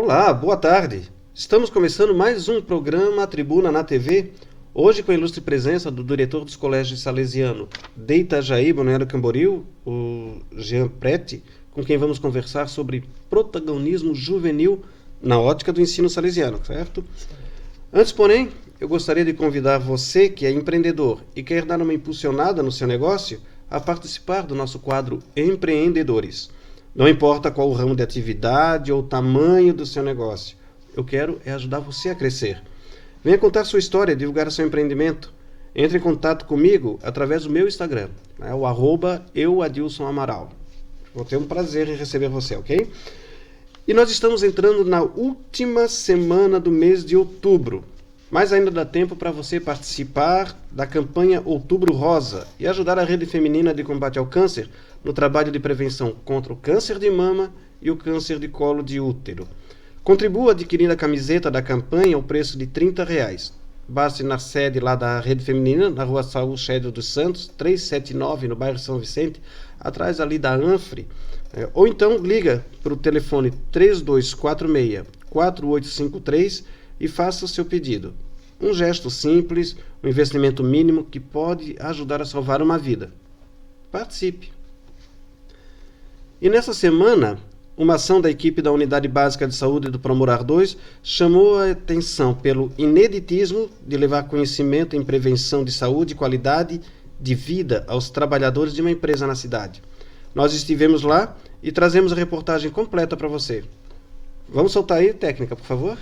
Olá, boa tarde. Estamos começando mais um programa Tribuna na TV, hoje com a ilustre presença do diretor dos colégios salesiano de Itajaí, Balneário Camboriú, o Jean Preti, com quem vamos conversar sobre protagonismo juvenil na ótica do ensino salesiano, certo? Antes, porém, eu gostaria de convidar você que é empreendedor e quer dar uma impulsionada no seu negócio a participar do nosso quadro Empreendedores. Não importa qual o ramo de atividade ou o tamanho do seu negócio, eu quero é ajudar você a crescer. Venha contar sua história, divulgar seu empreendimento. Entre em contato comigo através do meu Instagram, o @euadilsonamaral. Vou ter um prazer em receber você, ok? E nós estamos entrando na última semana do mês de outubro, mas ainda dá tempo para você participar da campanha Outubro Rosa e ajudar a Rede Feminina de Combate ao Câncer no trabalho de prevenção contra o câncer de mama e o câncer de colo de útero. Contribua adquirindo a camiseta da campanha ao preço de R$30. Basta ir na sede lá da Rede Feminina, na rua Saúl Chédio dos Santos, 379, no bairro São Vicente, atrás ali da Anfre. Ou então liga para o telefone 3246-4853 e faça o seu pedido. Um gesto simples, um investimento mínimo que pode ajudar a salvar uma vida. Participe! E nessa semana, uma ação da equipe da Unidade Básica de Saúde do Promorar 2 chamou a atenção pelo ineditismo de levar conhecimento em prevenção de saúde e qualidade de vida aos trabalhadores de uma empresa na cidade. Nós estivemos lá e trazemos a reportagem completa para você. Vamos soltar aí, técnica, por favor?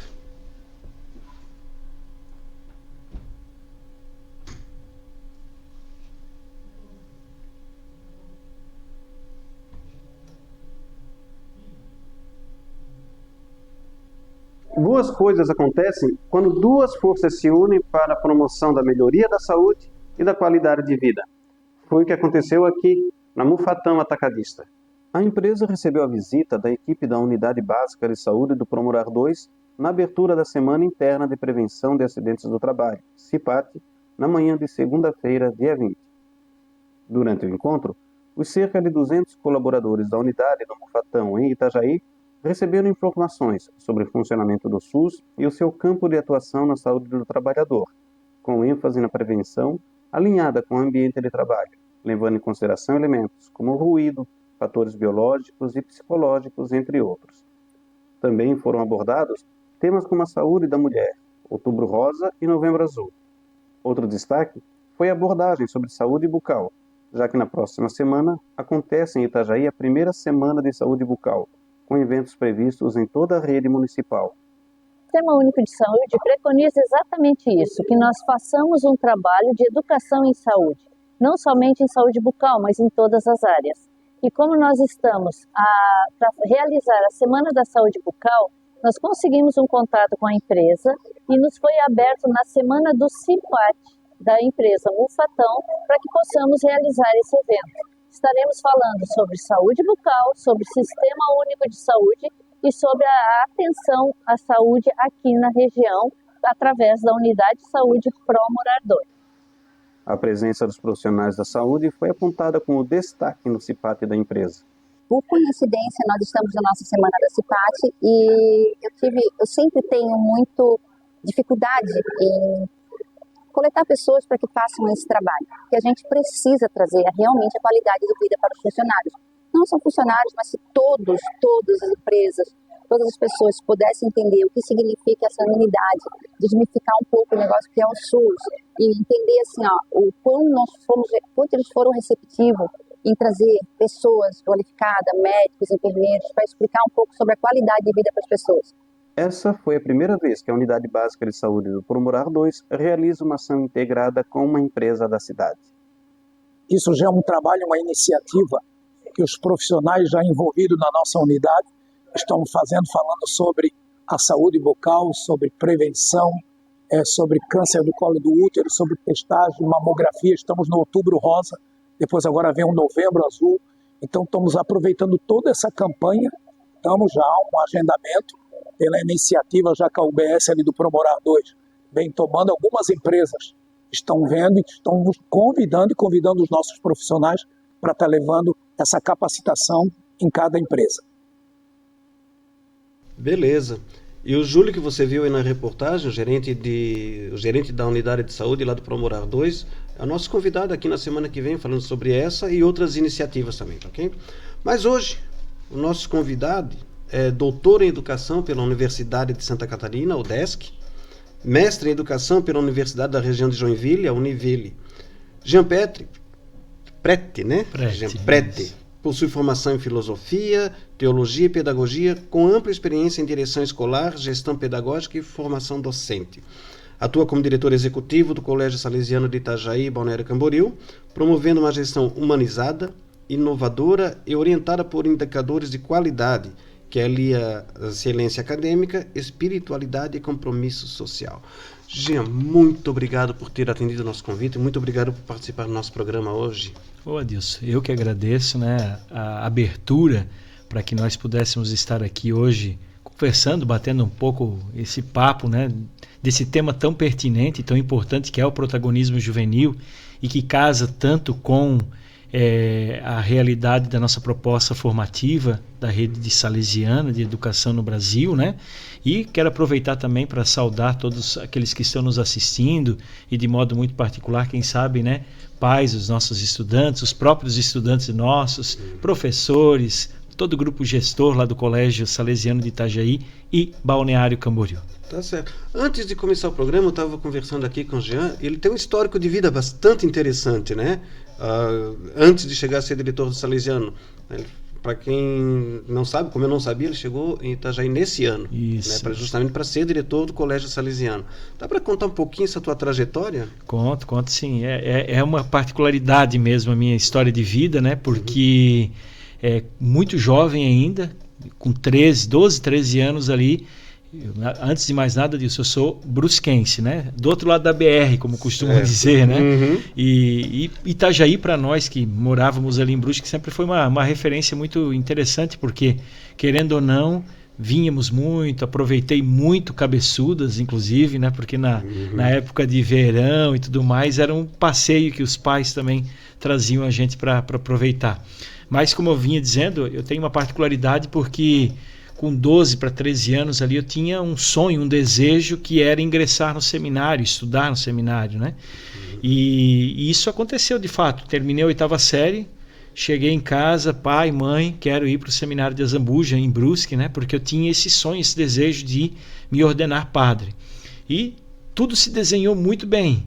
Boas coisas acontecem quando duas forças se unem para a promoção da melhoria da saúde e da qualidade de vida. Foi o que aconteceu aqui na Mufatão Atacadista. A empresa recebeu a visita da equipe da Unidade Básica de Saúde do Promorar 2 na abertura da Semana Interna de Prevenção de Acidentes do Trabalho, CIPAT, na manhã de segunda-feira, dia 20. Durante o encontro, os cerca de 200 colaboradores da unidade do Mufatão em Itajaí receberam informações sobre o funcionamento do SUS e o seu campo de atuação na saúde do trabalhador, com ênfase na prevenção alinhada com o ambiente de trabalho, levando em consideração elementos como ruído, fatores biológicos e psicológicos, entre outros. Também foram abordados temas como a saúde da mulher, Outubro Rosa e Novembro Azul. Outro destaque foi a abordagem sobre saúde bucal, já que na próxima semana acontece em Itajaí a primeira Semana de Saúde Bucal, com eventos previstos em toda a rede municipal. O Sistema Único de Saúde preconiza exatamente isso, que nós façamos um trabalho de educação em saúde, não somente em saúde bucal, mas em todas as áreas. E como nós estamos para realizar a Semana da Saúde Bucal, nós conseguimos um contato com a empresa e nos foi aberto na semana do CIPAT da empresa Mufatão para que possamos realizar esse evento. Estaremos falando sobre saúde bucal, sobre Sistema Único de Saúde e sobre a atenção à saúde aqui na região, através da Unidade de Saúde Promorar 2. A presença dos profissionais da saúde foi apontada como destaque no CIPAT da empresa. Por coincidência, nós estamos na nossa semana da CIPAT e eu sempre tenho muito dificuldade em coletar pessoas para que façam esse trabalho, que a gente precisa trazer realmente a qualidade de vida para os funcionários. Não são funcionários, mas se todas as empresas, todas as pessoas pudessem entender o que significa essa unidade, desmificar um pouco o negócio que é o SUS e entender assim, o quanto eles foram receptivos em trazer pessoas qualificadas, médicos, enfermeiros, para explicar um pouco sobre a qualidade de vida para as pessoas. Essa foi a primeira vez que a Unidade Básica de Saúde do Promorar 2 realiza uma ação integrada com uma empresa da cidade. Isso já é um trabalho, uma iniciativa que os profissionais já envolvidos na nossa unidade estão falando sobre a saúde bucal, sobre prevenção, sobre câncer do colo do útero, sobre testagem, mamografia. Estamos no Outubro Rosa, depois agora vem o Novembro Azul. Então estamos aproveitando toda essa campanha, estamos já um agendamento pela iniciativa, já que a UBS ali do Promorar 2 vem tomando, algumas empresas estão vendo e estão nos convidando e convidando os nossos profissionais para estar levando essa capacitação em cada empresa. Beleza. E o Júlio, que você viu aí na reportagem, o gerente da unidade de saúde lá do Promorar 2, é o nosso convidado aqui na semana que vem, falando sobre essa e outras iniciativas também, ok? Mas hoje, o nosso convidado é doutor em Educação pela Universidade de Santa Catarina, UDESC, mestre em Educação pela Universidade da região de Joinville, a Univille. Jean Prete, né? Jean Prete. Possui formação em Filosofia, Teologia e Pedagogia, com ampla experiência em direção escolar, gestão pedagógica e formação docente. Atua como diretor executivo do Colégio Salesiano de Itajaí, Balneário Camboriú, promovendo uma gestão humanizada, inovadora e orientada por indicadores de qualidade, que alia a excelência acadêmica, espiritualidade e compromisso social. Jean, muito obrigado por ter atendido o nosso convite, muito obrigado por participar do nosso programa hoje. Ô Adilson, eu que agradeço, né, a abertura para que nós pudéssemos estar aqui hoje conversando, batendo um pouco esse papo, né, desse tema tão pertinente e tão importante que é o protagonismo juvenil e que casa tanto com a realidade da nossa proposta formativa da rede de salesiana de educação no Brasil, né? E quero aproveitar também para saudar todos aqueles que estão nos assistindo e de modo muito particular, quem sabe, né, pais dos nossos estudantes, os próprios estudantes nossos, professores, todo o grupo gestor lá do Colégio Salesiano de Itajaí e Balneário Camboriú. Tá certo. Antes de começar o programa, eu estava conversando aqui com o Jean. Ele tem um histórico de vida bastante interessante, né? Antes de chegar a ser diretor do Salesiano. Para quem não sabe, como eu não sabia, ele chegou em Itajaí nesse ano. Isso. Né? Justamente para ser diretor do Colégio Salesiano. Dá para contar um pouquinho essa tua trajetória? Conto sim. É uma particularidade mesmo a minha história de vida, né? Porque muito jovem ainda, com 12, 13 anos ali. Antes de mais nada disso, eu sou brusquense, né? Do outro lado da BR, como costumam dizer, né? Uhum. E Itajaí, para nós que morávamos ali em Brusque, sempre foi uma referência muito interessante, porque, querendo ou não, vínhamos muito, aproveitei muito Cabeçudas, inclusive, né? Porque na época de verão e tudo mais, era um passeio que os pais também traziam a gente para aproveitar. Mas, como eu vinha dizendo, eu tenho uma particularidade porque com 12 para 13 anos ali eu tinha um sonho, um desejo que era ingressar no seminário, estudar no seminário, né? E isso aconteceu de fato. Terminei a 8ª série, cheguei em casa, pai, mãe, quero ir para o seminário de Azambuja, em Brusque, né? Porque eu tinha esse sonho, esse desejo de me ordenar padre. E tudo se desenhou muito bem.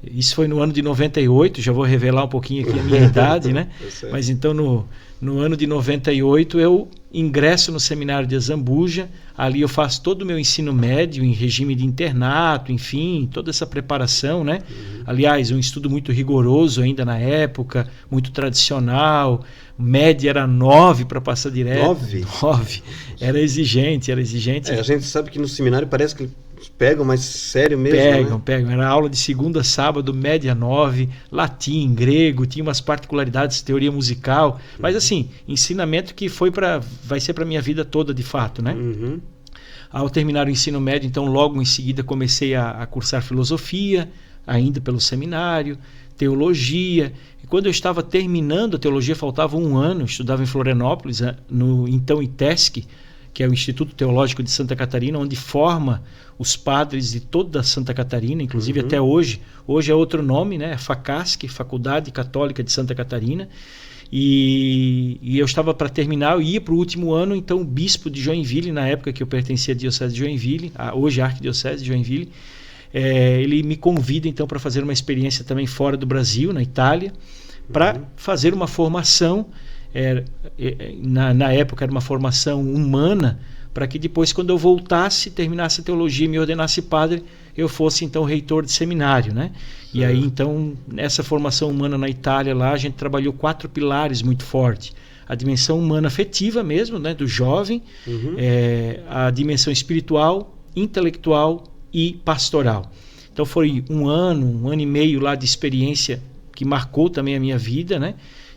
Isso foi no ano de 98, já vou revelar um pouquinho aqui a minha idade, né? Mas então no ano de 98 eu ingresso no seminário de Azambuja, ali eu faço todo o meu ensino médio em regime de internato, enfim, toda essa preparação, né? Aliás, um estudo muito rigoroso ainda na época, muito tradicional, média era 9 para passar direto. 9? Era exigente. A gente sabe que no seminário parece que pegam, mas sério mesmo, Pegam. Era aula de segunda a sábado, média 9, latim, grego, tinha umas particularidades, teoria musical, mas assim, ensinamento que vai ser para minha vida toda de fato, né? Ao terminar o ensino médio, então logo em seguida comecei a cursar filosofia, ainda pelo seminário, teologia. E quando eu estava terminando a teologia, faltava um ano, eu estudava em Florianópolis, no então ITESC, que é o Instituto Teológico de Santa Catarina, onde forma os padres de toda Santa Catarina, inclusive até hoje. Hoje é outro nome, né? FACASC, Faculdade Católica de Santa Catarina. E eu estava para terminar, eu ia para o último ano, então o bispo de Joinville, na época que eu pertencia à Diocese de Joinville, hoje a Arquidiocese de Joinville, ele me convida então para fazer uma experiência também fora do Brasil, na Itália, para fazer uma formação. Na época era uma formação humana, para que depois, quando eu voltasse, terminasse a teologia e me ordenasse padre, eu fosse então reitor de seminário, né? E aí então, nessa formação humana na Itália lá, a gente trabalhou 4 pilares muito fortes: a dimensão humana afetiva mesmo, né, do jovem, a dimensão espiritual, intelectual e pastoral. Então foi um ano e meio lá de experiência que marcou também a minha vida, né?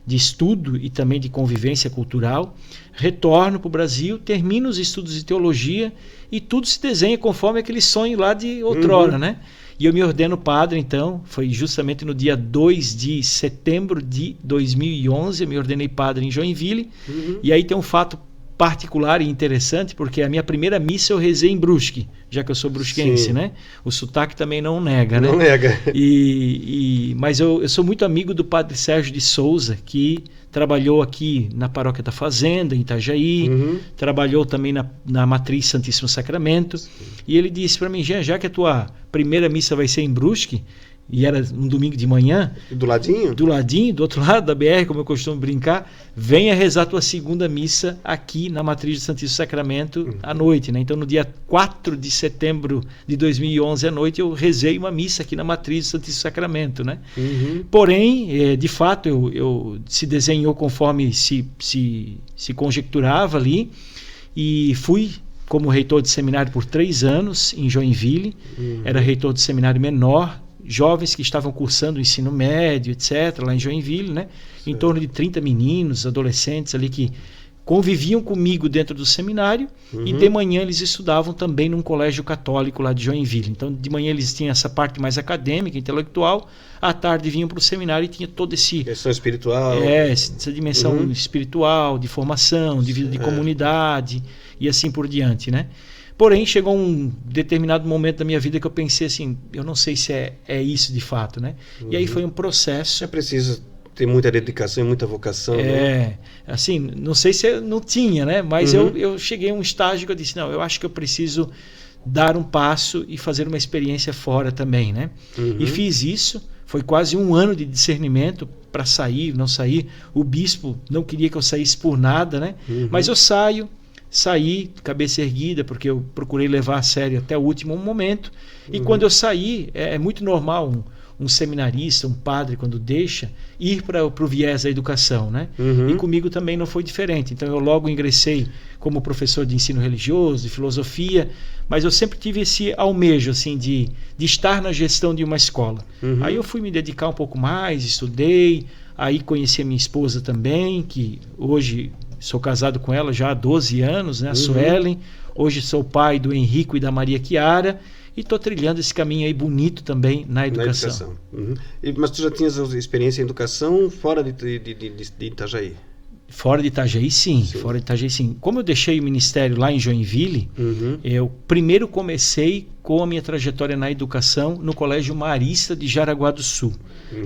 De estudo e também de convivência cultural. Retorno para o Brasil, termino os estudos de teologia e tudo se desenha conforme aquele sonho lá de outrora, né? E eu me ordeno padre, então, foi justamente no dia 2 de setembro de 2011, eu me ordenei padre em Joinville. E aí tem um fato particular e interessante, porque a minha primeira missa eu rezei em Brusque, já que eu sou brusquense, né? O sotaque também não nega, né? Não nega. Mas eu sou muito amigo do padre Sérgio de Souza, que trabalhou aqui na Paróquia da Fazenda, em Itajaí, trabalhou também na Matriz Santíssimo Sacramento, e ele disse para mim, já que a tua primeira missa vai ser em Brusque, e era um domingo de manhã. Do ladinho? Do ladinho, do outro lado da BR, como eu costumo brincar, venha rezar tua segunda missa aqui na Matriz do Santíssimo Sacramento à noite, né? Então no dia 4 de setembro de 2011 à noite eu rezei uma missa aqui na Matriz do Santíssimo Sacramento, né? Porém, de fato, eu se desenhou conforme se conjecturava ali, e fui como reitor de seminário por 3 anos em Joinville. Era reitor de seminário menor, jovens que estavam cursando o ensino médio, etc., lá em Joinville, né? Em torno de 30 meninos, adolescentes ali que conviviam comigo dentro do seminário, e de manhã eles estudavam também num colégio católico lá de Joinville. Então, de manhã eles tinham essa parte mais acadêmica, intelectual, à tarde vinham para o seminário e tinha todo esse... Questão espiritual. Essa dimensão espiritual, de formação, de vida de comunidade, e assim por diante, né? Porém, chegou um determinado momento da minha vida que eu pensei assim, eu não sei se é isso de fato, né? E aí foi um processo... É preciso ter muita dedicação e muita vocação, né? Assim, não sei se eu não tinha, né? Mas eu cheguei a um estágio que eu disse, não, eu acho que eu preciso dar um passo e fazer uma experiência fora também, né? E fiz isso, foi quase um ano de discernimento para sair, não sair. O bispo não queria que eu saísse por nada, né? Mas eu saí, cabeça erguida, porque eu procurei levar a sério até o último momento. E quando eu saí, é muito normal um seminarista, um padre, quando deixa, ir para o viés da educação, né? E comigo também não foi diferente. Então eu logo ingressei como professor de ensino religioso, de filosofia, mas eu sempre tive esse almejo assim, de estar na gestão de uma escola. Aí eu fui me dedicar um pouco mais, estudei, aí conheci a minha esposa também, que hoje... Sou casado com ela já há 12 anos, né? A Suelen. Hoje sou pai do Henrico e da Maria Chiara. E estou trilhando esse caminho aí bonito também na educação. Mas tu já tinhas experiência em educação fora de Itajaí? Fora de Itajaí, sim. Fora de Itajaí, sim. Como eu deixei o ministério lá em Joinville, eu primeiro comecei com a minha trajetória na educação no Colégio Marista de Jaraguá do Sul.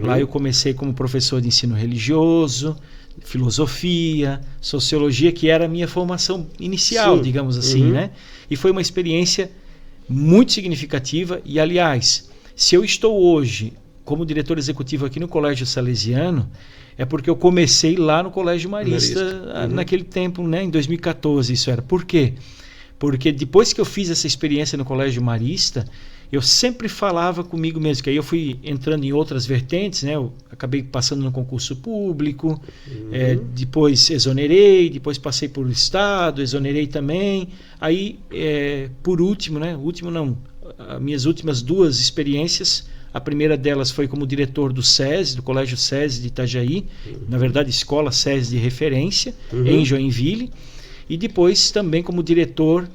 Lá eu comecei como professor de ensino religioso, filosofia, sociologia, que era a minha formação inicial, digamos assim, né? E foi uma experiência muito significativa. E, aliás, se eu estou hoje como diretor executivo aqui no Colégio Salesiano, é porque eu comecei lá no Colégio Marista naquele tempo, né? Em 2014 isso era. Por quê? Porque depois que eu fiz essa experiência no Colégio Marista, eu sempre falava comigo mesmo, que aí eu fui entrando em outras vertentes, né? Eu acabei passando no concurso público, depois exonerei, depois passei por Estado, exonerei também. Aí, por último, né? As minhas últimas 2 experiências, a primeira delas foi como diretor do SESI, do Colégio SESI de Itajaí, na verdade Escola SESI de Referência, em Joinville, e depois também como diretor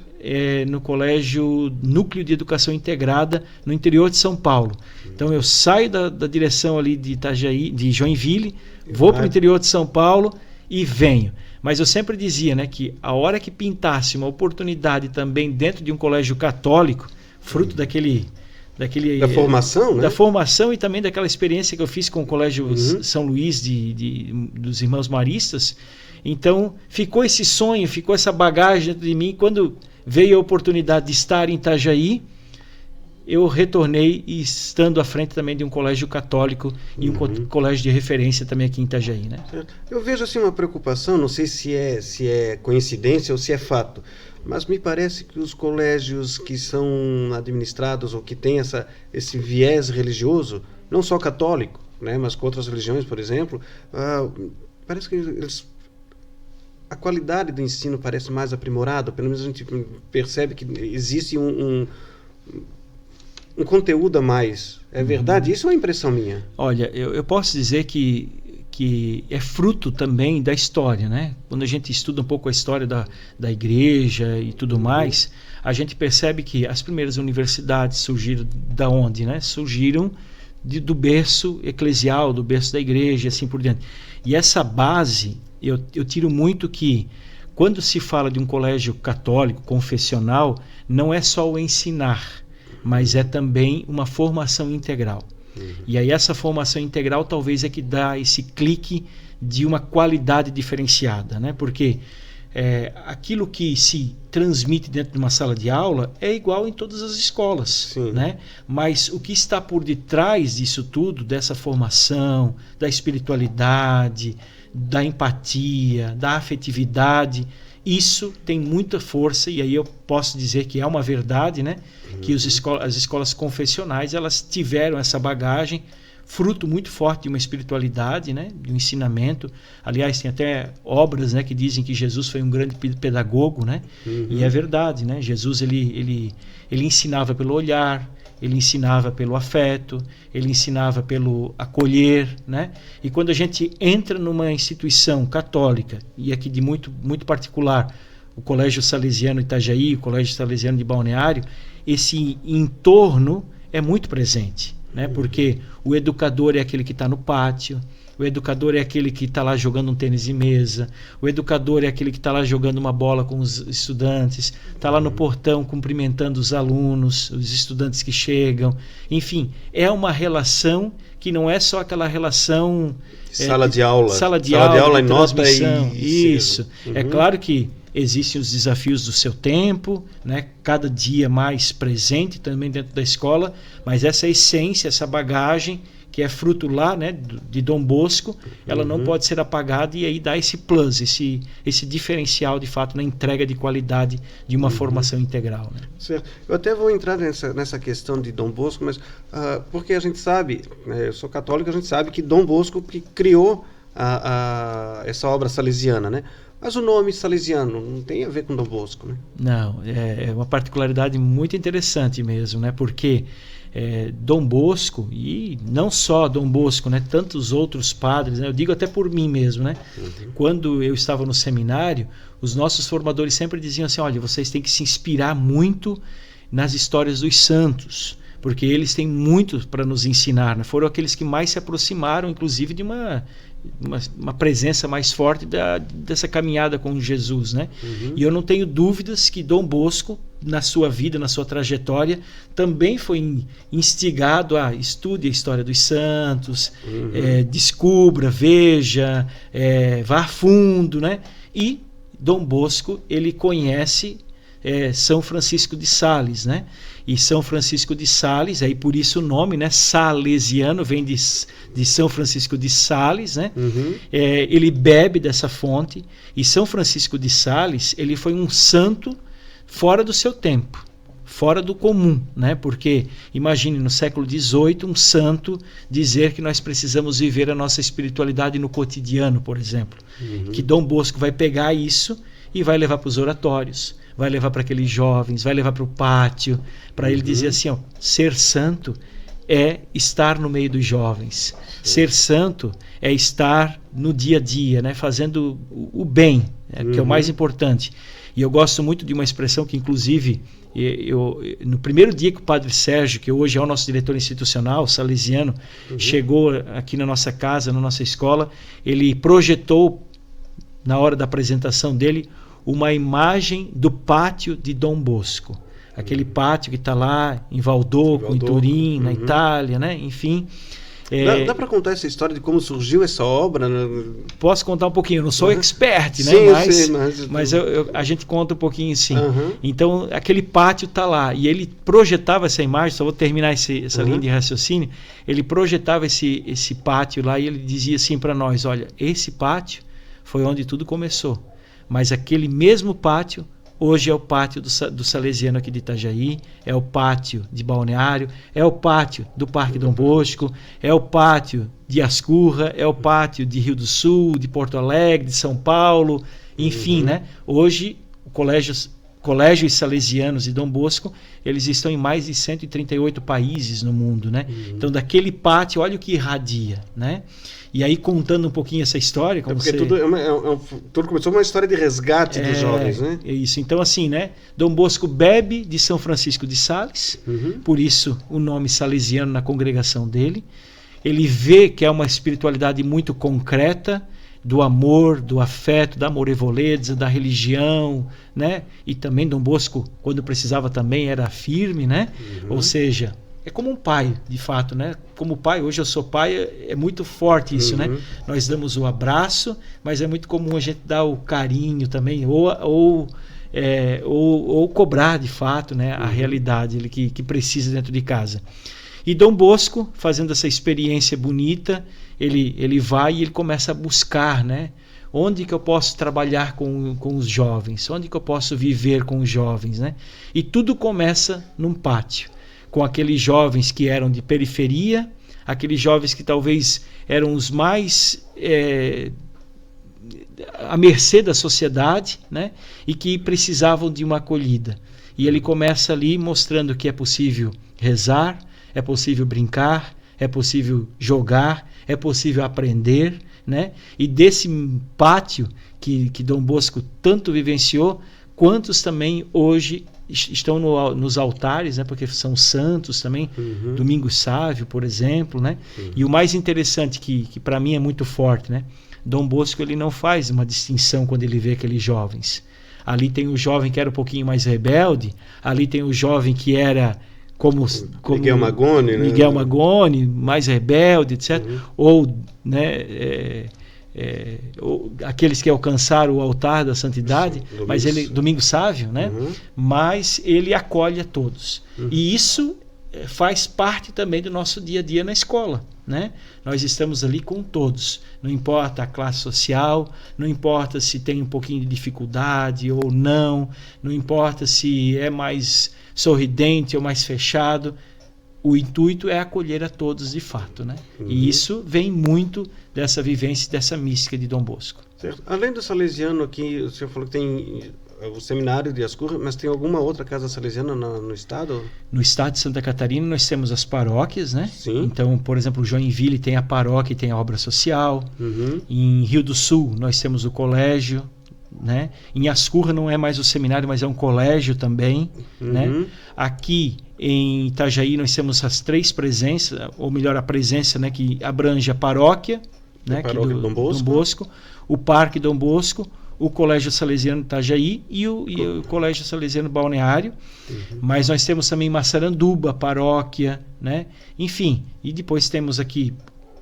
no Colégio Núcleo de Educação Integrada no interior de São Paulo. Então eu saio da direção ali de Itajaí, de Joinville, vou para o interior de São Paulo e venho. Mas eu sempre dizia, né, que a hora que pintasse uma oportunidade também dentro de um colégio católico, fruto da formação, né? Da formação e também daquela experiência que eu fiz com o Colégio São Luís dos Irmãos Maristas. Então ficou esse sonho, ficou essa bagagem dentro de mim. Quando veio a oportunidade de estar em Itajaí, eu retornei, e estando à frente também de um colégio católico e um colégio de referência também aqui em Itajaí, né? Eu vejo assim uma preocupação, não sei se é coincidência ou se é fato, mas me parece que os colégios que são administrados ou que têm esse viés religioso, não só católico, né, mas com outras religiões, por exemplo, parece que a qualidade do ensino parece mais aprimorada, pelo menos a gente percebe que existe um conteúdo a mais. É verdade? Isso é uma impressão minha? Olha, eu posso dizer que é fruto também da história, né? Quando a gente estuda um pouco a história da igreja e tudo mais, a gente percebe que as primeiras universidades surgiram da onde, né? Surgiram do berço eclesial, do berço da igreja e assim por diante. E essa base, eu tiro muito que quando se fala de um colégio católico, confessional, não é só o ensinar, mas é também uma formação integral. E aí essa formação integral talvez é que dá esse clique de uma qualidade diferenciada, né? Porque aquilo que se transmite dentro de uma sala de aula é igual em todas as escolas, né? Mas o que está por detrás disso tudo, dessa formação, da espiritualidade, da empatia, da afetividade, isso tem muita força, e aí eu posso dizer que é uma verdade, né? Que as escolas confessionais, elas tiveram essa bagagem, fruto muito forte de uma espiritualidade, né? De um ensinamento. Aliás, tem até obras, né, que dizem que Jesus foi um grande pedagogo, né? E é verdade, né? Jesus ele ensinava pelo olhar, ele ensinava pelo afeto, ele ensinava pelo acolher, né? E quando a gente entra numa instituição católica, e aqui de muito, muito particular, o Colégio Salesiano Itajaí, o Colégio Salesiano de Balneário, esse entorno é muito presente, né? Porque o educador é aquele que está no pátio, o educador é aquele que está lá jogando um tênis de mesa, o educador é aquele que está lá jogando uma bola com os estudantes, está lá no portão cumprimentando os alunos, os estudantes que chegam. Enfim, é uma relação que não é só aquela relação... Sala de aula e nota e... Isso. É claro que existem os desafios do seu tempo, né? Cada dia mais presente também dentro da escola, mas essa essência, essa bagagem que é fruto lá, né, de Dom Bosco, ela não pode ser apagada, e aí dá esse plus, esse diferencial de fato na entrega de qualidade de uma formação integral, né? Certo. Eu até vou entrar nessa questão de Dom Bosco, mas porque a gente sabe, eu sou católico, a gente sabe que Dom Bosco que criou essa obra salesiana, né? Mas o nome salesiano não tem a ver com Dom Bosco, né? Não, é uma particularidade muito interessante mesmo, né? Porque Dom Bosco, e não só Dom Bosco, né? Tantos outros padres, né? Eu digo até por mim mesmo, né? Quando eu estava no seminário, os nossos formadores sempre diziam assim: olha, vocês têm que se inspirar muito nas histórias dos santos, porque eles têm muito para nos ensinar, né? Foram aqueles que mais se aproximaram, inclusive, de uma presença mais forte dessa caminhada com Jesus, né? E eu não tenho dúvidas que Dom Bosco, na sua vida, na sua trajetória, também foi instigado a estude a história dos santos, descubra, veja, vá a fundo, né? E Dom Bosco, ele conhece São Francisco de Sales, né? E São Francisco de Sales, aí por isso o nome, né? Salesiano, vem de São Francisco de Sales, né? Ele bebe dessa fonte, e São Francisco de Sales, ele foi um santo fora do seu tempo, fora do comum, né? Porque imagine no século XVIII um santo dizer que nós precisamos viver a nossa espiritualidade no cotidiano, por exemplo. Que Dom Bosco vai pegar isso e vai levar para os oratórios, vai levar para aqueles jovens, vai levar para o pátio, para ele dizer assim, ó, ser santo é estar no meio dos jovens. Ser santo é estar no dia a dia, né, fazendo o bem, que é o mais importante. E eu gosto muito de uma expressão que, inclusive, no primeiro dia que o Padre Sérgio, que hoje é o nosso diretor institucional, salesiano, chegou aqui na nossa casa, na nossa escola, ele projetou, na hora da apresentação dele, uma imagem do pátio de Dom Bosco. Aquele pátio que está lá em Valdocco, em Turim, na Itália, né? Enfim. Dá para contar essa história de como surgiu essa obra? Posso contar um pouquinho, eu não sou expert, né? Mas a gente conta um pouquinho sim. Então, aquele pátio está lá, e ele projetava essa imagem, só vou terminar essa linha de raciocínio, ele projetava esse pátio lá, e ele dizia assim para nós: olha, esse pátio foi onde tudo começou, mas aquele mesmo pátio hoje é o pátio do Salesiano aqui de Itajaí, é o pátio de Balneário, é o pátio do Parque Dom Bosco, é o pátio de Ascurra, é o pátio de Rio do Sul, de Porto Alegre, de São Paulo, enfim, né? Hoje, colégios salesianos de Dom Bosco, eles estão em mais de 138 países no mundo, né? Então, daquele pátio, olha o que irradia, né? E aí, contando um pouquinho essa história... Porque tudo começou com uma história de resgate dos jovens, né? É isso. Então, assim, né? Dom Bosco bebe de São Francisco de Sales, por isso o nome salesiano na congregação dele. Ele vê que é uma espiritualidade muito concreta, do amor, do afeto, da amorevoleza, da religião, né? E também Dom Bosco, quando precisava também, era firme, né? Ou seja, é como um pai, de fato, né? Como pai, hoje eu sou pai, é muito forte isso, né? Nós damos o abraço, mas é muito comum a gente dar o carinho também, ou cobrar, de fato, né? A realidade que precisa dentro de casa. E Dom Bosco, fazendo essa experiência bonita, ele vai e ele começa a buscar, né? Onde que eu posso trabalhar com os jovens? Onde que eu posso viver com os jovens, né? E tudo começa num pátio, com aqueles jovens que eram de periferia, aqueles jovens que talvez eram os mais à mercê da sociedade, né? E que precisavam de uma acolhida. E ele começa ali mostrando que é possível rezar, é possível brincar, é possível jogar, é possível aprender, né? E desse pátio que Dom Bosco tanto vivenciou, quantos também hoje estão nos altares, né? Porque são santos também, Domingos Sávio, por exemplo, né? E o mais interessante que para mim é muito forte, né? Dom Bosco ele não faz uma distinção quando ele vê aqueles jovens. Ali tem o jovem que era um pouquinho mais rebelde, ali tem o jovem que era como Miguel Magone, né? Miguel Magone, mais rebelde, etc. Ou, né, ou aqueles que alcançaram o altar da santidade, mas ele, Domingos Sávio, né? Mas ele acolhe a todos. E isso faz parte também do nosso dia a dia na escola, né? Nós estamos ali com todos, não importa a classe social, não importa se tem um pouquinho de dificuldade ou não importa se é mais sorridente ou mais fechado, o intuito é acolher a todos de fato, né? E isso vem muito dessa vivência, dessa mística de Dom Bosco. Certo. Além do salesiano aqui, o senhor falou que tem o seminário de Ascurra, mas tem alguma outra casa salesiana no estado? No estado de Santa Catarina nós temos as paróquias, né? Sim. Então, por exemplo, Joinville tem a paróquia e tem a obra social. Em Rio do Sul nós temos o colégio, né? Em Ascurra não é mais o seminário, mas é um colégio também, né? Aqui em Itajaí nós temos as 3 presenças, ou melhor, a presença, né, que abrange a paróquia, né, paróquia Dom Bosco, o Parque Dom Bosco, o Colégio Salesiano Itajaí e o Colégio Salesiano Balneário. Mas nós temos também Massaranduba, a paróquia, né? Enfim, e depois temos aqui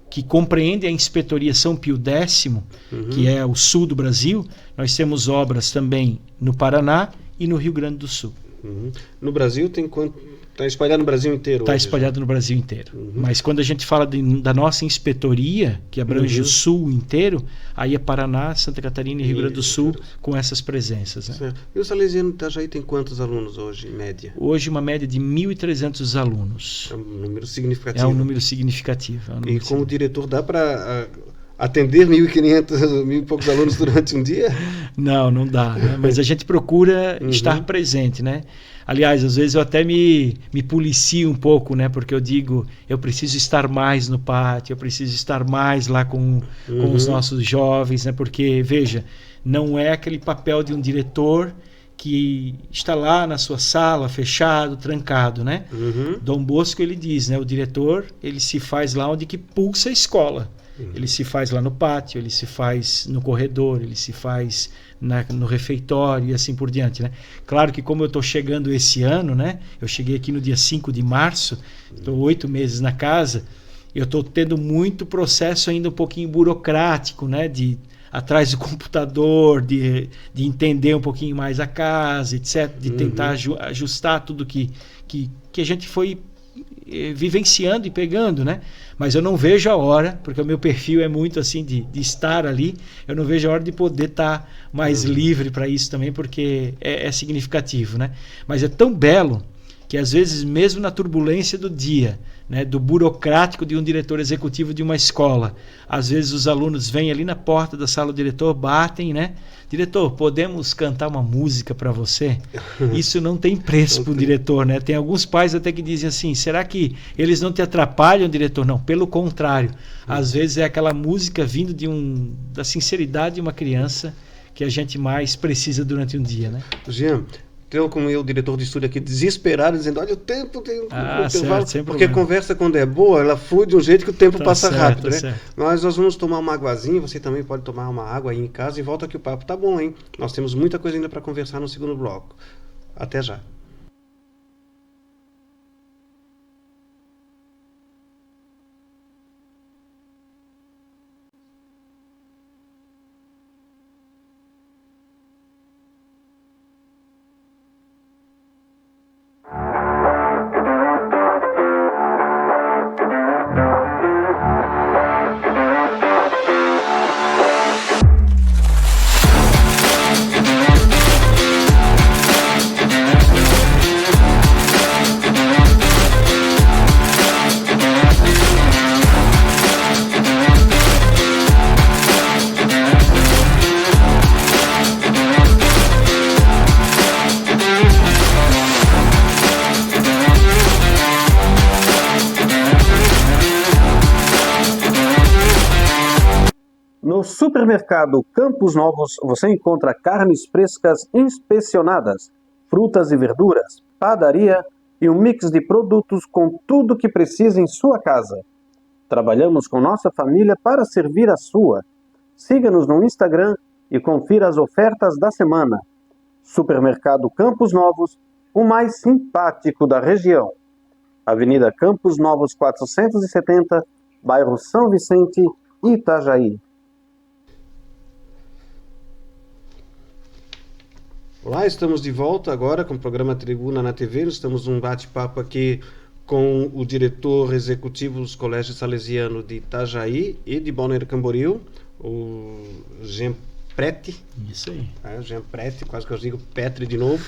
que compreende a Inspetoria São Pio X, que é o sul do Brasil. Nós temos obras também no Paraná e no Rio Grande do Sul. No Brasil tem quanto? Está espalhado no Brasil inteiro? Está espalhado no Brasil inteiro. Mas quando a gente fala da nossa inspetoria, que abrange o sul inteiro, aí é Paraná, Santa Catarina e Rio Grande do Sul com essas presenças. Né? Certo. E o Salesiano Itajaí tem quantos alunos hoje, em média? Hoje uma média de 1.300 alunos. É um número significativo. É um número significativo. E como diretor, dá para atender 1.500, 1.000 e poucos alunos durante um dia? Não dá, né? Mas a gente procura estar presente, né? Aliás, às vezes eu até me policio um pouco, né? Porque eu digo, eu preciso estar mais no pátio, eu preciso estar mais lá com os nossos jovens, né? Porque, veja, não é aquele papel de um diretor que está lá na sua sala, fechado, trancado, né? Dom Bosco, ele diz, né? O diretor, ele se faz lá onde que pulsa a escola. Ele se faz lá no pátio, ele se faz no corredor, ele se faz no refeitório e assim por diante, né? Claro que como eu estou chegando esse ano, né? Eu cheguei aqui no dia 5 de março, estou 8 meses na casa, eu estou tendo muito processo ainda um pouquinho burocrático, né? De atrás do computador, de entender um pouquinho mais a casa, etc. De tentar ajustar tudo que a gente foi vivenciando e pegando, né? Mas eu não vejo a hora, porque o meu perfil é muito assim de estar ali, eu não vejo a hora de poder estar mais livre para isso também, porque é significativo, né? Mas é tão belo que às vezes mesmo na turbulência do dia, né, do burocrático de um diretor executivo de uma escola, às vezes os alunos vêm ali na porta da sala do diretor, batem, né? Diretor, podemos cantar uma música para você? Isso não tem preço para o diretor, né? Tem alguns pais até que dizem assim, será que eles não te atrapalham, diretor? Não, pelo contrário. Às vezes é aquela música vindo da sinceridade de uma criança que a gente mais precisa durante um dia, né? Jean, Então, como eu, diretor de estúdio aqui, desesperado, dizendo, olha, o tempo tem um intervalo, certo, sem porque a problema. conversa, quando é boa, ela flui de um jeito que o tempo passa certo, rápido, né? certo. Mas nós vamos tomar uma aguazinha, você também pode tomar uma água aí em casa e volta que o papo tá bom, hein? Nós temos muita coisa ainda para conversar no segundo bloco. Até já. No supermercado Campos Novos você encontra carnes frescas inspecionadas, frutas e verduras, padaria e um mix de produtos com tudo que precisa em sua casa. Trabalhamos com nossa família para servir a sua. Siga-nos no Instagram e confira as ofertas da semana. Supermercado Campos Novos, o mais simpático da região. Avenida Campos Novos 470, bairro São Vicente, Itajaí. Olá, estamos de volta agora com o programa Tribuna na TV. Nós estamos num bate-papo aqui com o diretor executivo dos Colégios Salesianos de Itajaí e de Balneário Camboriú, o Jean Prete. Isso aí. Jean Prete, quase que eu digo Petri de novo.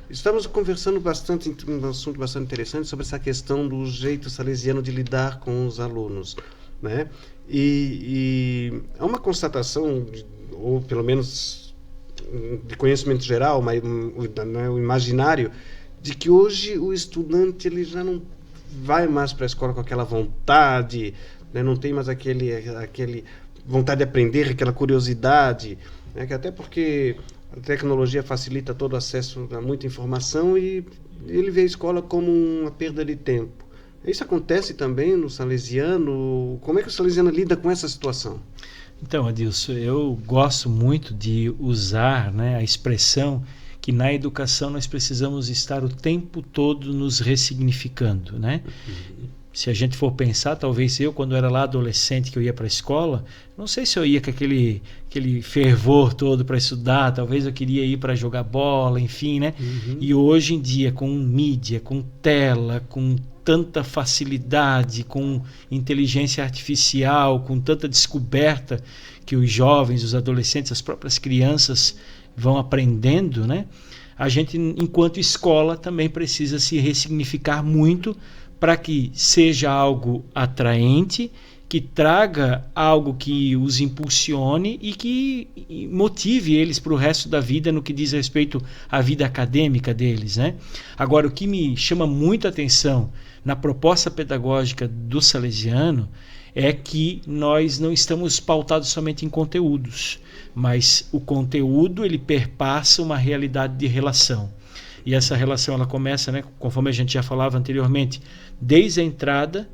Estamos conversando bastante, um assunto bastante interessante sobre essa questão do jeito salesiano de lidar com os alunos, né? E é uma constatação, ou pelo menos de conhecimento geral, mas o imaginário, de que hoje o estudante ele já não vai mais para a escola com aquela vontade, né? Não tem mais aquele vontade de aprender, aquela curiosidade, né? Que até porque a tecnologia facilita todo o acesso a muita informação e ele vê a escola como uma perda de tempo. Isso acontece também no salesiano? Como é que o salesiano lida com essa situação? Então, Adilson, eu gosto muito de usar, né, a expressão que na educação nós precisamos estar o tempo todo nos ressignificando, né? Se a gente for pensar, talvez eu, quando era lá adolescente, que eu ia para a escola, não sei se eu ia com aquele fervor todo para estudar, talvez eu queria ir para jogar bola, enfim, né? E hoje em dia, com mídia, com tela, com tanta facilidade, com inteligência artificial, com tanta descoberta que os jovens, os adolescentes, as próprias crianças vão aprendendo, né? A gente, enquanto escola, também precisa se ressignificar muito para que seja algo atraente, que traga algo que os impulsione e que motive eles para o resto da vida no que diz respeito à vida acadêmica deles, né? Agora, o que me chama muito a atenção na proposta pedagógica do salesiano é que nós não estamos pautados somente em conteúdos, mas o conteúdo ele perpassa uma realidade de relação. E essa relação ela começa, né, conforme a gente já falava anteriormente, desde a entrada,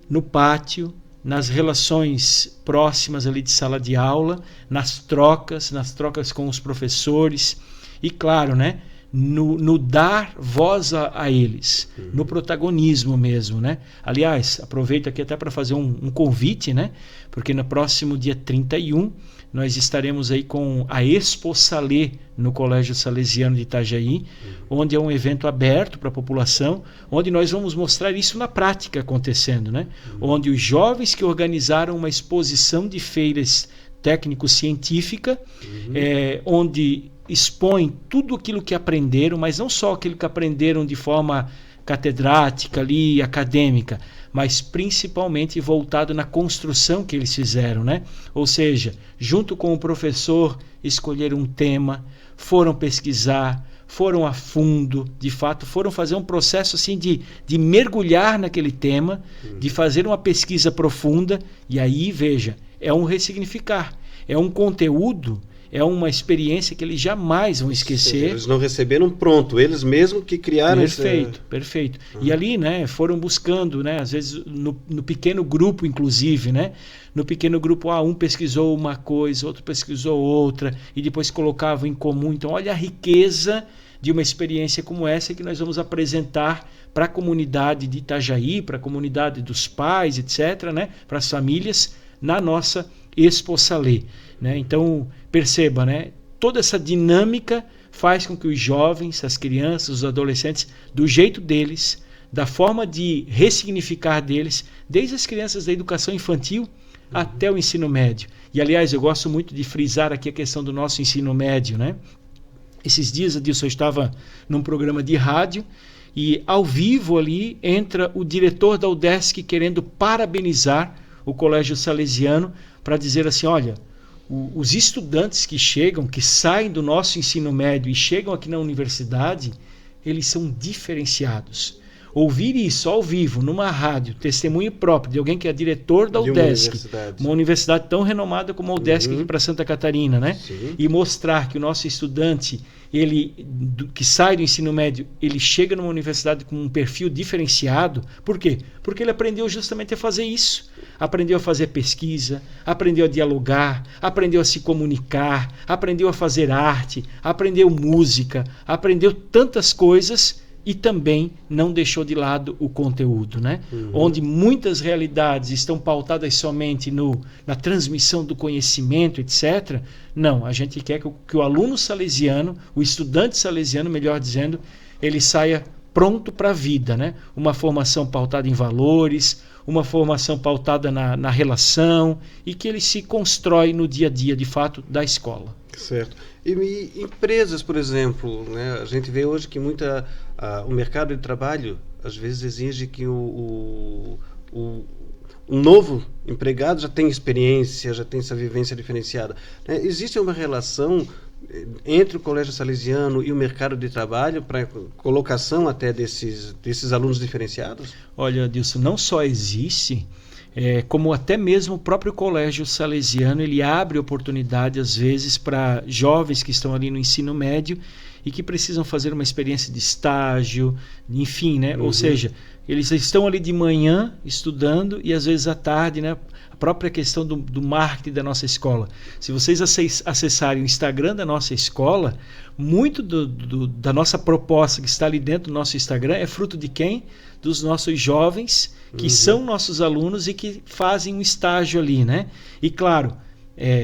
no pátio, nas relações próximas ali de sala de aula, nas trocas com os professores e, claro, né, no dar voz a eles, no protagonismo mesmo, né? Aliás, aproveito aqui até para fazer um convite, né? Porque no próximo dia 31 nós estaremos aí com a Expo Salê no Colégio Salesiano de Itajaí, onde é um evento aberto para a população, onde nós vamos mostrar isso na prática acontecendo, né? Onde os jovens que organizaram uma exposição de feiras técnico-científica, onde expõem tudo aquilo que aprenderam, mas não só aquilo que aprenderam de forma catedrática ali, acadêmica, mas principalmente voltado na construção que eles fizeram, né? Ou seja, junto com o professor, escolheram um tema, foram pesquisar, foram a fundo, de fato, foram fazer um processo assim de mergulhar naquele tema, de fazer uma pesquisa profunda, e aí, veja, é um ressignificar, é um conteúdo é uma experiência que eles jamais vão esquecer. Eles não receberam pronto, eles mesmos que criaram. Perfeito. E ali, né, foram buscando, né, às vezes no pequeno grupo, inclusive, né, no pequeno grupo, um pesquisou uma coisa, outro pesquisou outra, e depois colocavam em comum. Então, olha a riqueza de uma experiência como essa que nós vamos apresentar para a comunidade de Itajaí, para a comunidade dos pais, etc., né, para as famílias, na nossa Expo Salé, né? Então, perceba, né, toda essa dinâmica faz com que os jovens, as crianças, os adolescentes, do jeito deles, da forma de ressignificar deles, desde as crianças da educação infantil até o ensino médio. E, aliás, eu gosto muito de frisar aqui a questão do nosso ensino médio, né? Esses dias, Adilson, eu estava num programa de rádio e, ao vivo ali, entra o diretor da UDESC querendo parabenizar o Colégio Salesiano para dizer assim, olha, os estudantes que chegam, que saem do nosso ensino médio e chegam aqui na universidade, eles são diferenciados. Ouvir isso ao vivo, numa rádio, testemunho próprio de alguém que é diretor da UDESC, uma universidade tão renomada como a UDESC aqui para Santa Catarina, né? Sim. E mostrar que o nosso estudante, que sai do ensino médio, ele chega numa universidade com um perfil diferenciado. Por quê? Porque ele aprendeu justamente a fazer isso. Aprendeu a fazer pesquisa, aprendeu a dialogar, aprendeu a se comunicar, aprendeu a fazer arte, aprendeu música, aprendeu tantas coisas e também não deixou de lado o conteúdo, né? Onde muitas realidades estão pautadas somente na transmissão do conhecimento, etc. Não, a gente quer que o aluno salesiano, o estudante salesiano, melhor dizendo, ele saia pronto para a vida, né? Uma formação pautada em valores, uma formação pautada na relação e que ele se constrói no dia a dia, de fato, da escola. Certo. E empresas, por exemplo, né? A gente vê hoje que o mercado de trabalho às vezes exige que o novo empregado já tem experiência, já tem essa vivência diferenciada. Né? Existe uma relação entre o Colégio Salesiano e o mercado de trabalho para colocação até desses alunos diferenciados? Olha, Adilson, não só existe, como até mesmo o próprio Colégio Salesiano, ele abre oportunidade às vezes para jovens que estão ali no ensino médio e que precisam fazer uma experiência de estágio, enfim, né? Ou seja, eles estão ali de manhã estudando e às vezes à tarde, né? A própria questão do marketing da nossa escola. Se vocês acessarem o Instagram da nossa escola, muito da nossa proposta que está ali dentro do nosso Instagram é fruto de quem? Dos nossos jovens que são nossos alunos e que fazem um estágio ali, né? E claro,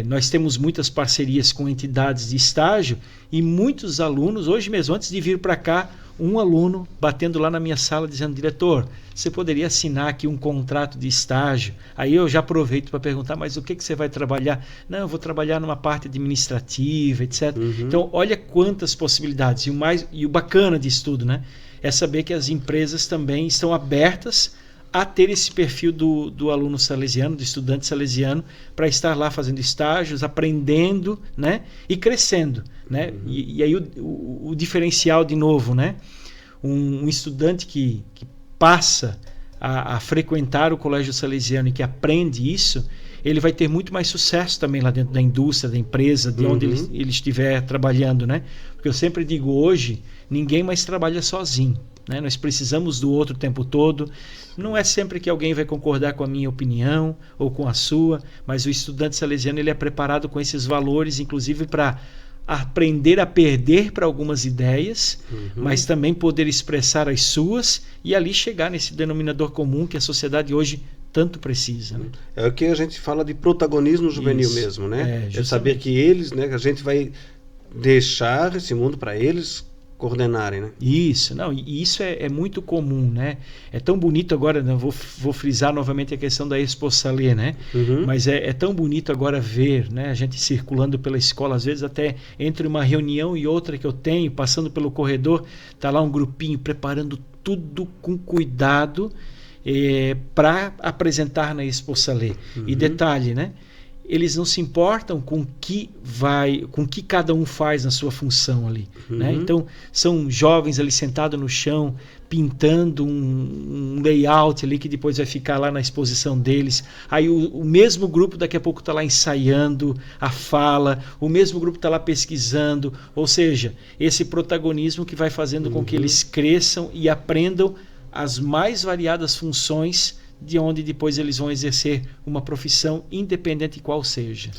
nós temos muitas parcerias com entidades de estágio e muitos alunos, hoje mesmo, antes de vir para cá, um aluno batendo lá na minha sala dizendo, diretor, você poderia assinar aqui um contrato de estágio? Aí eu já aproveito para perguntar, mas o que você vai trabalhar? Não, eu vou trabalhar numa parte administrativa, etc. Então, olha quantas possibilidades. E o bacana disso tudo, né? É saber que as empresas também estão abertas a ter esse perfil do aluno salesiano, do estudante salesiano, para estar lá fazendo estágios, aprendendo, né? E crescendo, né? E aí o diferencial de novo, né? Um estudante que passa a frequentar o Colégio Salesiano e que aprende isso, ele vai ter muito mais sucesso também lá dentro da indústria, da empresa, de onde ele estiver trabalhando, né? Porque eu sempre digo, hoje, ninguém mais trabalha sozinho. Né? Nós precisamos do outro o tempo todo. Não é sempre que alguém vai concordar com a minha opinião ou com a sua, mas o estudante salesiano ele é preparado com esses valores, inclusive para aprender a perder para algumas ideias, mas também poder expressar as suas e ali chegar nesse denominador comum que a sociedade hoje tanto precisa. Né? É o que a gente fala de protagonismo juvenil mesmo, né? É saber que eles, né, a gente vai deixar esse mundo para eles coordenarem, né? Isso, não, e isso é muito comum, né? É tão bonito agora, né? Vou frisar novamente a questão da Expo Salé, né? Mas é tão bonito agora ver, né? A gente circulando pela escola, às vezes até entre uma reunião e outra que eu tenho, passando pelo corredor, tá lá um grupinho preparando tudo com cuidado para apresentar na Expo Salé. E detalhe, né? Eles não se importam com que cada um faz na sua função ali, né? Então são jovens ali sentados no chão pintando um layout ali que depois vai ficar lá na exposição deles. Aí o mesmo grupo daqui a pouco está lá ensaiando a fala, o mesmo grupo está lá pesquisando, ou seja, esse protagonismo que vai fazendo com que eles cresçam e aprendam as mais variadas funções de onde depois eles vão exercer uma profissão, independente de qual seja.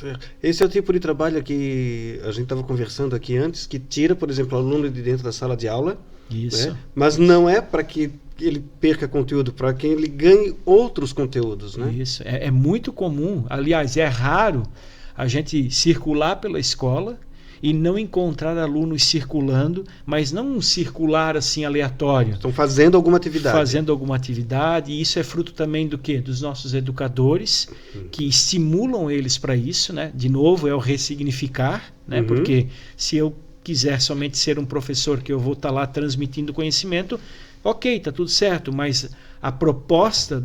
Esse é o tipo de trabalho que a gente estava conversando aqui antes, que tira, por exemplo, o aluno de dentro da sala de aula, Isso. né? Mas não é para que ele perca conteúdo, para que ele ganhe outros conteúdos, né? Isso. É muito comum, aliás, é raro a gente circular pela escola e não encontrar alunos circulando, mas não um circular assim aleatório. Estão fazendo alguma atividade. Fazendo alguma atividade, e isso é fruto também do quê? Dos nossos educadores, que estimulam eles para isso, né? De novo, é o ressignificar, né? Porque se eu quiser somente ser um professor que eu vou estar lá transmitindo conhecimento, ok, está tudo certo, mas a proposta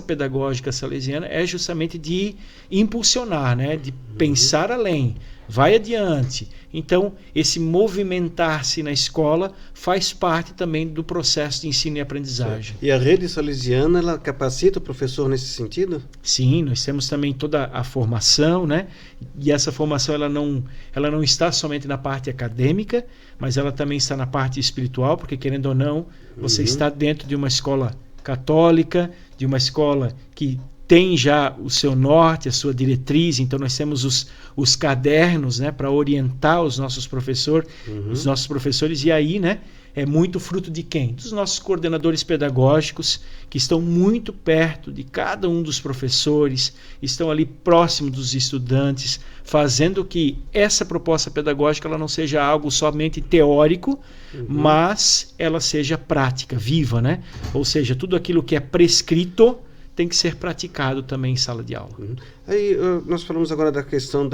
pedagógica salesiana é justamente de impulsionar, né? De pensar além, vai adiante. Então, esse movimentar-se na escola faz parte também do processo de ensino e aprendizagem. E a rede salesiana, ela capacita o professor nesse sentido? Sim, nós temos também toda a formação, né? E essa formação ela não está somente na parte acadêmica, mas ela também está na parte espiritual, porque querendo ou não, você está dentro de uma escola católica, de uma escola que tem já o seu norte, a sua diretriz. Então nós temos os cadernos, né, para orientar os nossos professores, e aí, né, é muito fruto de quem? Dos nossos coordenadores pedagógicos, que estão muito perto de cada um dos professores, estão ali próximo dos estudantes, fazendo que essa proposta pedagógica ela não seja algo somente teórico, mas ela seja prática, viva, né? Ou seja, tudo aquilo que é prescrito tem que ser praticado também em sala de aula. Aí nós falamos agora da questão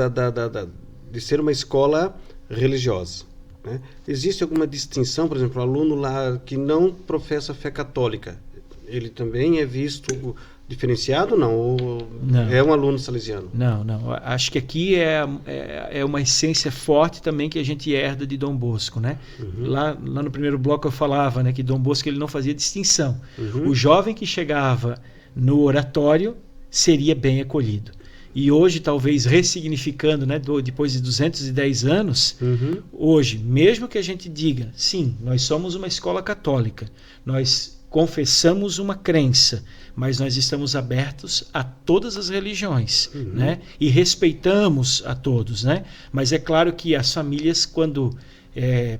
de ser uma escola religiosa, né? Existe alguma distinção, por exemplo, o aluno lá que não professa fé católica, ele também é visto diferenciado, não? Ou não. É um aluno salesiano? Não. Acho que aqui é uma essência forte também que a gente herda de Dom Bosco, né? Lá no primeiro bloco eu falava, né, que Dom Bosco ele não fazia distinção. O jovem que chegava no oratório seria bem acolhido. E hoje, talvez ressignificando, né, depois de 210 anos, hoje, mesmo que a gente diga, sim, nós somos uma escola católica, nós confessamos uma crença, mas nós estamos abertos a todas as religiões, né, e respeitamos a todos, né? Mas é claro que as famílias, quando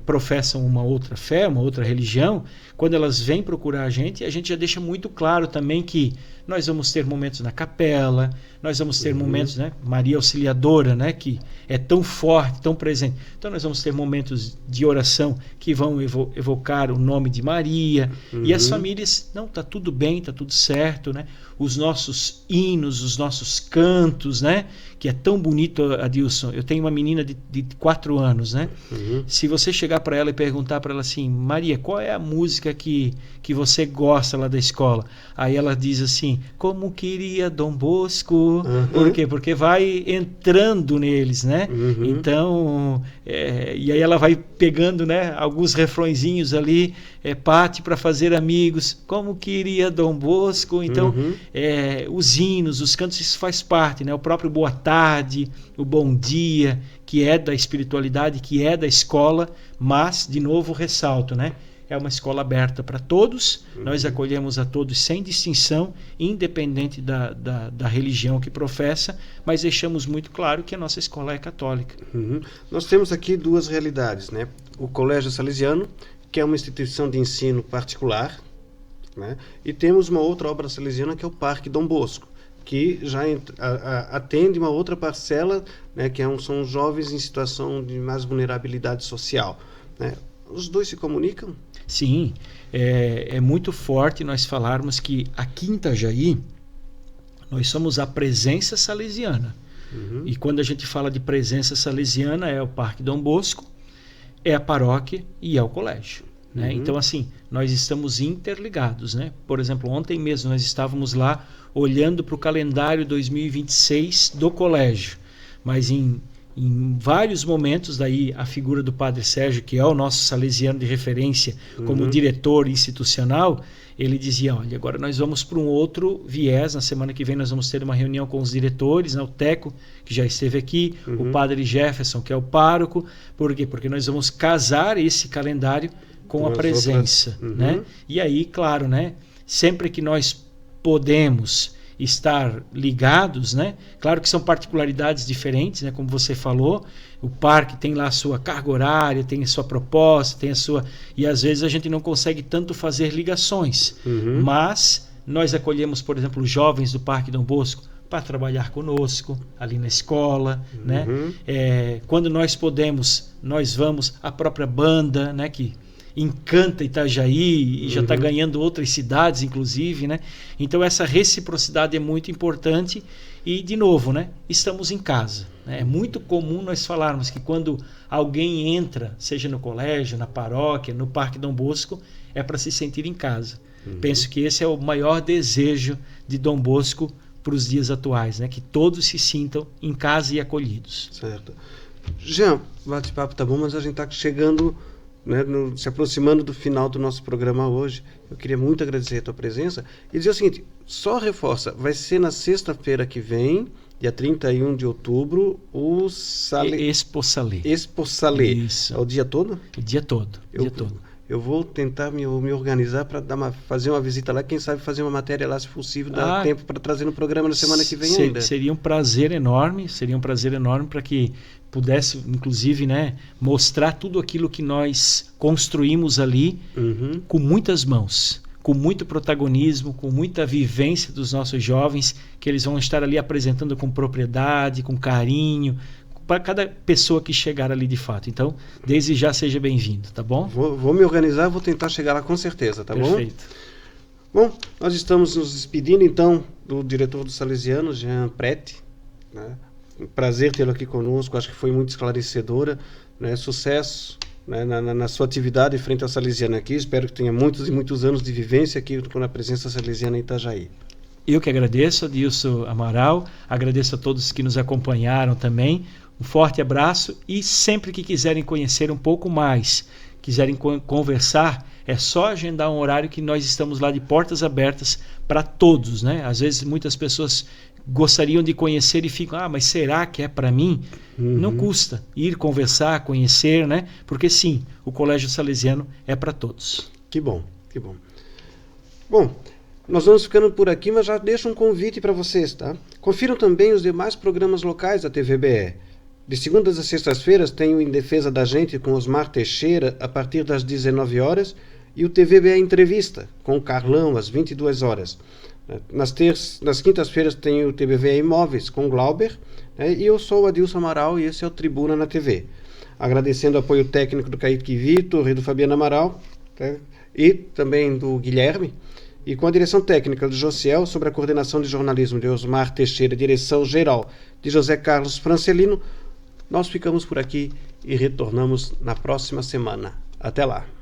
professam uma outra fé, uma outra religião, quando elas vêm procurar a gente já deixa muito claro também que nós vamos ter momentos na capela, nós vamos ter momentos, né, Maria Auxiliadora, né, que é tão forte, tão presente. Então nós vamos ter momentos de oração que vão evocar o nome de Maria, e as famílias, não, tá tudo bem, tá tudo certo, né? Os nossos hinos, os nossos cantos, né, que é tão bonito, Adilson. Eu tenho uma menina de 4 anos, né? Se você chegar para ela e perguntar para ela assim, Maria, qual é a música que você gosta lá da escola? Aí ela diz assim, como queria Dom Bosco. Por quê? Porque vai entrando neles, né? Então, e aí ela vai pegando, né, alguns refrõezinhos ali, Pate para fazer amigos, como queria Dom Bosco. Então, os hinos, os cantos, isso faz parte, né? O próprio boa tarde, o bom dia, que é da espiritualidade, que é da escola, mas, de novo, ressalto, né? É uma escola aberta para todos, nós acolhemos a todos sem distinção, independente da religião que professa, mas deixamos muito claro que a nossa escola é católica. Nós temos aqui duas realidades, né? O Colégio Salesiano, que é uma instituição de ensino particular, né? E temos uma outra obra salesiana que é o Parque Dom Bosco, que já atende uma outra parcela, né, que são jovens em situação de mais vulnerabilidade social, né? Os dois se comunicam? Sim, é muito forte nós falarmos que aqui em Itajaí nós somos a presença salesiana. E quando a gente fala de presença salesiana, é o Parque Dom Bosco, é a paróquia e é o colégio, né? Então, assim, nós estamos interligados, né? Por exemplo, ontem mesmo nós estávamos lá olhando para o calendário 2026 do colégio, mas em Em vários momentos, daí a figura do Padre Sérgio, que é o nosso salesiano de referência como diretor institucional, ele dizia, olha, agora nós vamos para um outro viés, na semana que vem nós vamos ter uma reunião com os diretores, né, o Teco, que já esteve aqui, o Padre Jefferson, que é o pároco. Por quê? Porque nós vamos casar esse calendário com a presença. Né? E aí, claro, né, sempre que nós podemos estar ligados, né? Claro que são particularidades diferentes, né? Como você falou, o parque tem lá a sua carga horária, tem a sua proposta, tem a sua... E às vezes a gente não consegue tanto fazer ligações, mas nós acolhemos, por exemplo, os jovens do Parque Dom Bosco para trabalhar conosco, ali na escola, né? Quando nós podemos, nós vamos, a própria banda, né? Que encanta Itajaí e já está ganhando outras cidades, inclusive, né? Então essa reciprocidade é muito importante e, de novo, né? Estamos em casa, né? É muito comum nós falarmos que quando alguém entra, seja no colégio, na paróquia, no Parque Dom Bosco, é para se sentir em casa. Penso que esse é o maior desejo de Dom Bosco para os dias atuais, né? Que todos se sintam em casa e acolhidos. Certo. Jean, o bate-papo tá bom, mas a gente está chegando... Né, se aproximando do final do nosso programa hoje. Eu queria muito agradecer a tua presença e dizer o seguinte, só reforça, vai ser na sexta-feira que vem, dia 31 de outubro, o Expo Salé. Expo Salé. Isso. É o dia todo? O dia todo. Eu vou tentar me organizar para fazer uma visita lá, quem sabe fazer uma matéria lá, se possível, dar tempo para trazer no programa na semana que vem ainda. Seria um prazer enorme para que pudesse, inclusive, né, mostrar tudo aquilo que nós construímos ali com muitas mãos, com muito protagonismo, com muita vivência dos nossos jovens, que eles vão estar ali apresentando com propriedade, com carinho, para cada pessoa que chegar ali de fato. Então, desde já seja bem-vindo, tá bom? Vou me organizar, vou tentar chegar lá com certeza, tá bom? Perfeito. Bom, nós estamos nos despedindo então do diretor do Salesiano, Jean Prete, né? Um prazer tê-lo aqui conosco, acho que foi muito esclarecedora, né? Sucesso, né? na sua atividade frente ao Salesiano aqui, espero que tenha muitos e muitos anos de vivência aqui com a presença salesiana em Itajaí. Eu que agradeço, Adilson Amaral, agradeço a todos que nos acompanharam também, um forte abraço e sempre que quiserem conhecer um pouco mais, quiserem conversar, é só agendar um horário que nós estamos lá de portas abertas para todos, né? Às vezes muitas pessoas gostariam de conhecer e ficam, mas será que é para mim? Não custa ir conversar, conhecer, né? Porque sim, o Colégio Salesiano é para todos. Que bom, que bom. Bom, nós vamos ficando por aqui, mas já deixo um convite para vocês, tá? Confiram também os demais programas locais da TVBE. De segundas a sextas-feiras tem o Em Defesa da Gente com Osmar Teixeira a partir das 19 horas e o TVBE Entrevista com o Carlão às 22 horas. Nas quintas-feiras tem o TVBE Imóveis com Glauber, né? E eu sou o Adilson Amaral e esse é o Tribuna na TV. Agradecendo o apoio técnico do Kaique Vitor e do Fabiano Amaral, tá? E também do Guilherme, e com a direção técnica do Josiel, sobre a coordenação de jornalismo de Osmar Teixeira, direção geral de José Carlos Francelino. Nós ficamos por aqui e retornamos na próxima semana. Até lá!